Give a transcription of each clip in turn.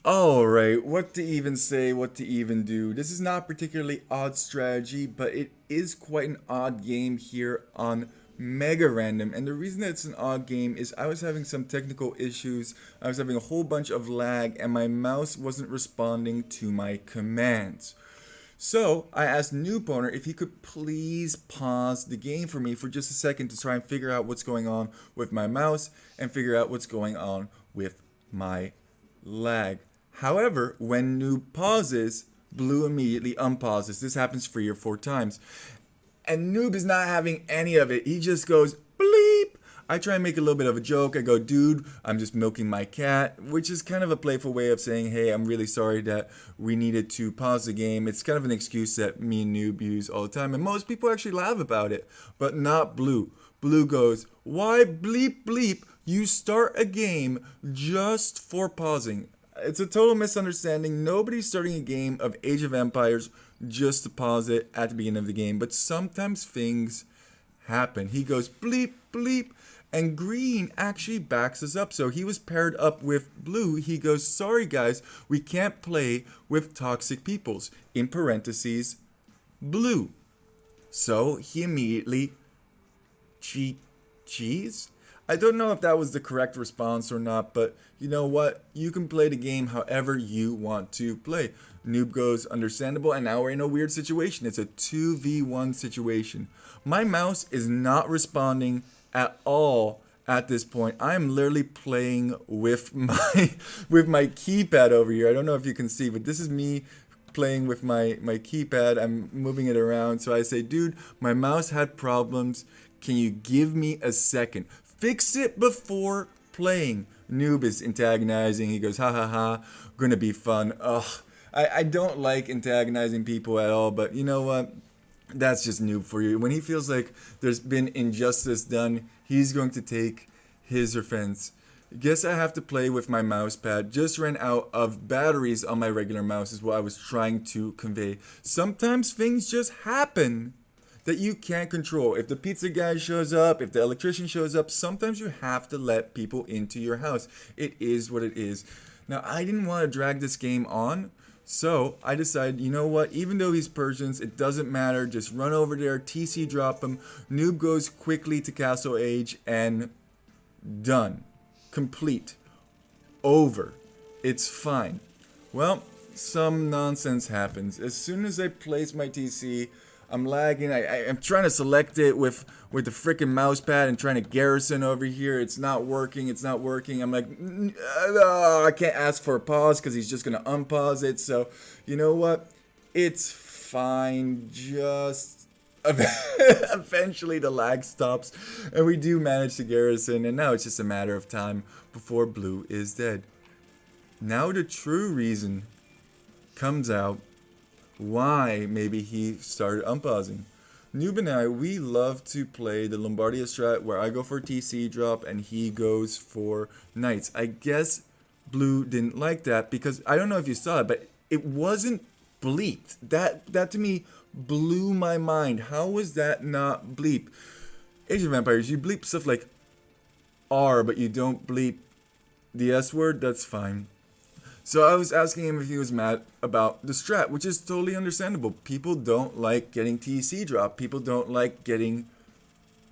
Alright, what to even say, what to even do. This is not a particularly odd strategy, but it is quite an odd game here on Mega Random. And the reason that it's an odd game is I was having some technical issues. I was having a whole bunch of lag, and my mouse wasn't responding to my commands. So I asked Noob Owner if he could please pause the game for me for just a second to try and figure out what's going on with my mouse and figure out what's going on with my lag. However, when Noob pauses, Blue immediately unpauses. This happens 3 or 4 times. And Noob is not having any of it. He just goes bleep. I try and make a little bit of a joke. I go, dude, I'm just milking my cat, which is kind of a playful way of saying, hey, I'm really sorry that we needed to pause the game. It's kind of an excuse that me and Noob use all the time, and most people actually laugh about it, but not Blue. Blue goes, why bleep bleep? You start a game just for pausing. It's a total misunderstanding. Nobody's starting a game of Age of Empires just to pause it at the beginning of the game, but sometimes things happen. He goes bleep bleep, and Green actually backs us up. So he was paired up with Blue. He goes, sorry guys, we can't play with toxic peoples. In parentheses, Blue. So he immediately cheese. I don't know if that was the correct response or not, but you know what? You can play the game however you want to play. Noob goes understandable, and now we're in a weird situation. It's a 2v1 situation. My mouse is not responding at all at this point. I'm literally playing with my with my keypad over here. I don't know if you can see, but this is me playing with my keypad. I'm moving it around. So I say, dude, my mouse had problems. Can you give me a second? Fix it before playing. Noob is antagonizing. He goes, ha ha ha, gonna be fun. Ugh. I don't like antagonizing people at all, but you know what? That's just Noob for you. When he feels like there's been injustice done, he's going to take his offense. Guess I have to play with my mouse pad. Just ran out of batteries on my regular mouse is what I was trying to convey. Sometimes things just happen that you can't control. If the pizza guy shows up, if the electrician shows up, sometimes you have to let people into your house. It is what it is. Now, I didn't want to drag this game on, so I decided, you know what, even though he's Persians, it doesn't matter. Just run over there, TC drop him. Noob goes quickly to Castle Age, and done. Complete. Over. It's fine. Well, some nonsense happens. As soon as I place my TC, I'm lagging. I'm trying to select it with the freaking mouse pad and trying to garrison over here. It's not working. It's not working. I'm like, I can't ask for a pause because he's just going to unpause it. So, you know what? It's fine. Just eventually the lag stops and we do manage to garrison. And now it's just a matter of time before Blue is dead. Now the true reason comes out why maybe he started unpausing. Noob and I, we love to play the Lombardia strat where I go for TC drop and he goes for knights. I guess Blue didn't like that because I don't know if you saw it, but it wasn't bleeped. That to me blew my mind. How was that not bleep? Age of Empires, you bleep stuff like R, but you don't bleep the S word. That's fine. So I was asking him if he was mad about the strat, which is totally understandable. People don't like getting TC dropped. People don't like getting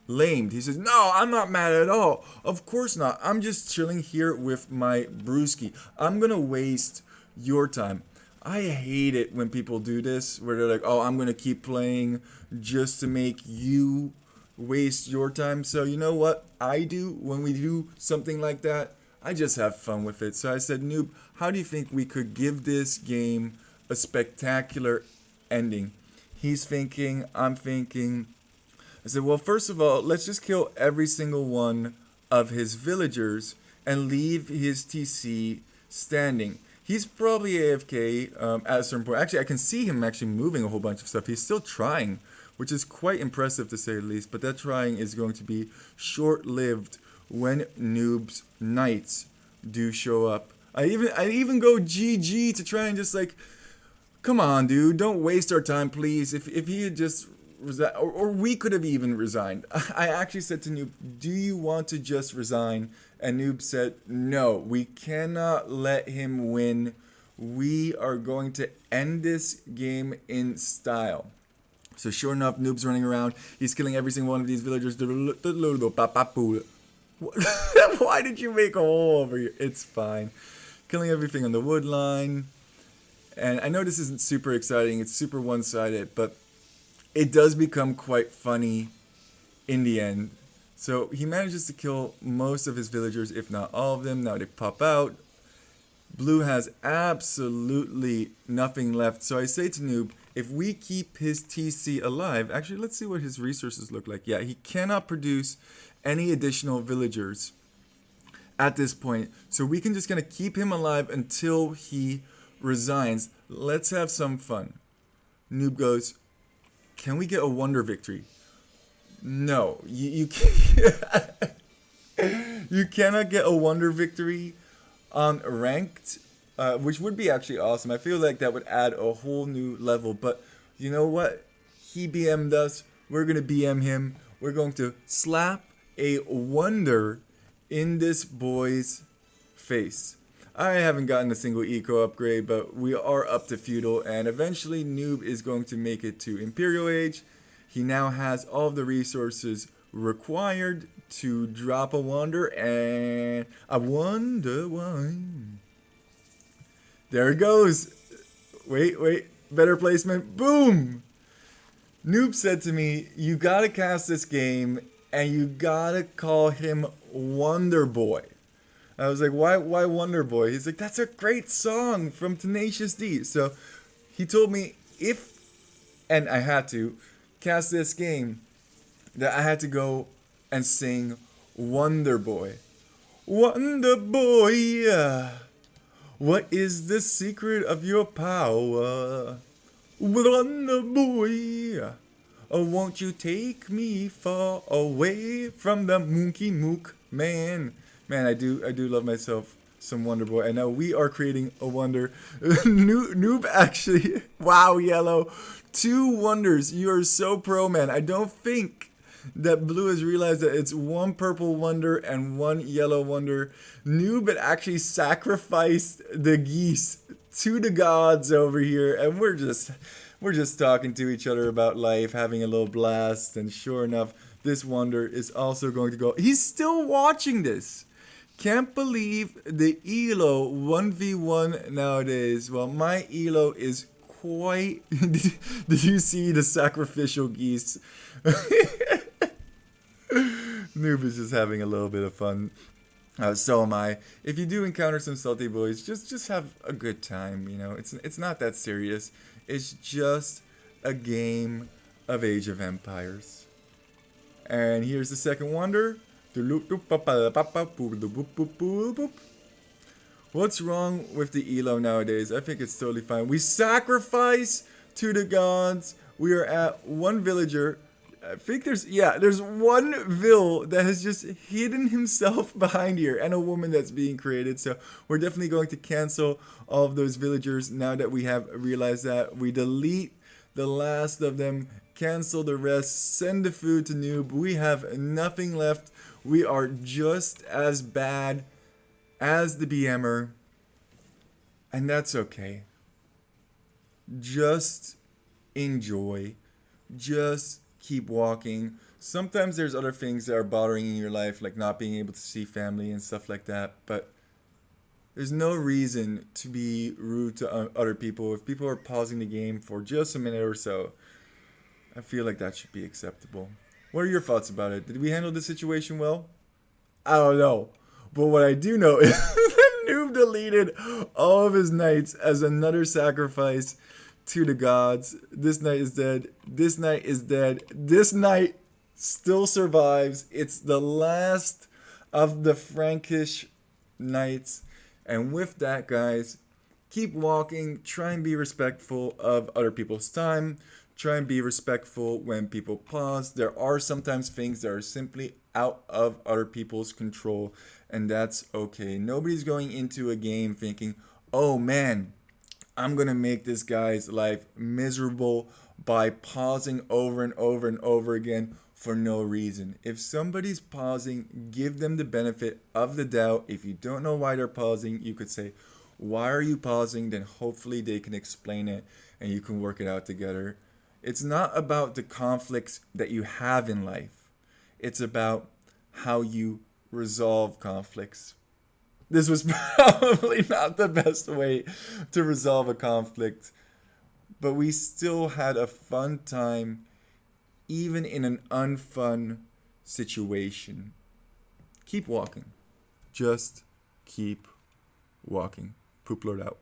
lamed. He says, no, I'm not mad at all. Of course not. I'm just chilling here with my brewski. I'm going to waste your time. I hate it when people do this, where they're like, oh, I'm going to keep playing just to make you waste your time. So you know what I do when we do something like that? I just have fun with it. So I said, Noob, how do you think we could give this game a spectacular ending? He's thinking, I'm thinking. I said, well, first of all, let's just kill every single one of his villagers and leave his TC standing. He's probably AFK at a certain point. Actually, I can see him actually moving a whole bunch of stuff. He's still trying, which is quite impressive to say the least. But that trying is going to be short-lived when Noob's knights do show up. I even go GG to try and just like, come on, dude, don't waste our time, please. If he had just resigned, or we could have even resigned. I actually said to Noob, do you want to just resign And Noob said, no, we cannot let him win. We are going to end this game in style. So sure enough, Noob's running around. He's killing every single one of these villagers. Why did you make a hole over here? It's fine. Killing everything on the wood line. And I know this isn't super exciting. It's super one-sided. But it does become quite funny in the end. So he manages to kill most of his villagers, if not all of them. Now they pop out. Blue has absolutely nothing left. So I say to Noob, if we keep his TC alive, actually let's see what his resources look like. Yeah, he cannot produce any additional villagers at this point. So we can just kind of keep him alive until he resigns. Let's have some fun. Noob goes, can we get a wonder victory? No, you can't. You cannot get a wonder victory on ranked, which would be actually awesome. I feel like that would add a whole new level. But you know what? He BM'd us. We're going to BM him. We're going to slap a wonder in this boy's face. I haven't gotten a single eco upgrade, but we are up to feudal. And eventually Noob is going to make it to Imperial Age. He now has all of the resources required to drop a wonder, and I wonder why. There it goes. Wait, better placement. Boom! Noob said to me, you gotta cast this game, and you gotta call him Wonder Boy. I was like, why Wonder Boy? He's like, that's a great song from Tenacious D. So he told me if, and I had to, cast this game, that I had to go and sing Wonder Boy. Wonder Boy, what is the secret of your power? Wonder Boy, oh, won't you take me far away from the Monkey Mook man? Man, I do love myself some Wonder Boy. And now we are creating a wonder. Noob actually, wow, Yellow. 2 wonders. You are so pro, man. I don't think that Blue has realized that it's 1 purple wonder and 1 yellow wonder. Noob had actually sacrificed the geese to the gods over here, and we're just talking to each other about life, having a little blast. And sure enough, this wonder is also going to go. He's still watching this. Can't believe the Elo 1v1 nowadays. Well, my Elo is quite... Did you see the sacrificial geese? Noob is just having a little bit of fun. So am I. If you do encounter some salty boys, just have a good time. You know, it's not that serious. It's just a game of Age of Empires. And here's the second wonder. What's wrong with the Elo nowadays? I think it's totally fine. We sacrifice to the gods. We are at 1 villager. I think there's 1 Vil that has just hidden himself behind here, and a woman that's being created. So we're definitely going to cancel all of those villagers now that we have realized that. We delete the last of them, cancel the rest, send the food to Noob. We have nothing left. We are just as bad as the BMer, and that's okay. Just enjoy. Just keep walking. Sometimes there's other things that are bothering in your life, like not being able to see family and stuff like that, but there's no reason to be rude to other people. If people are pausing the game for just a minute or so, I feel like that should be acceptable. What are your thoughts about it? Did we handle the situation well? I don't know. But what I do know is that Noob deleted all of his knights as another sacrifice to the gods. This knight is dead. This knight is dead. This knight still survives. It's the last of the Frankish knights. And with that, guys, keep walking. Try and be respectful of other people's time. Try and be respectful when people pause. There are sometimes things that are simply out of other people's control, and that's okay. Nobody's going into a game thinking, oh man, I'm going to make this guy's life miserable by pausing over and over and over again for no reason. If somebody's pausing, give them the benefit of the doubt. If you don't know why they're pausing, you could say, why are you pausing? Then hopefully they can explain it and you can work it out together. It's not about the conflicts that you have in life. It's about how you resolve conflicts. This was probably not the best way to resolve a conflict, but we still had a fun time, even in an unfun situation. Keep walking. Just keep walking. Poop Lord out.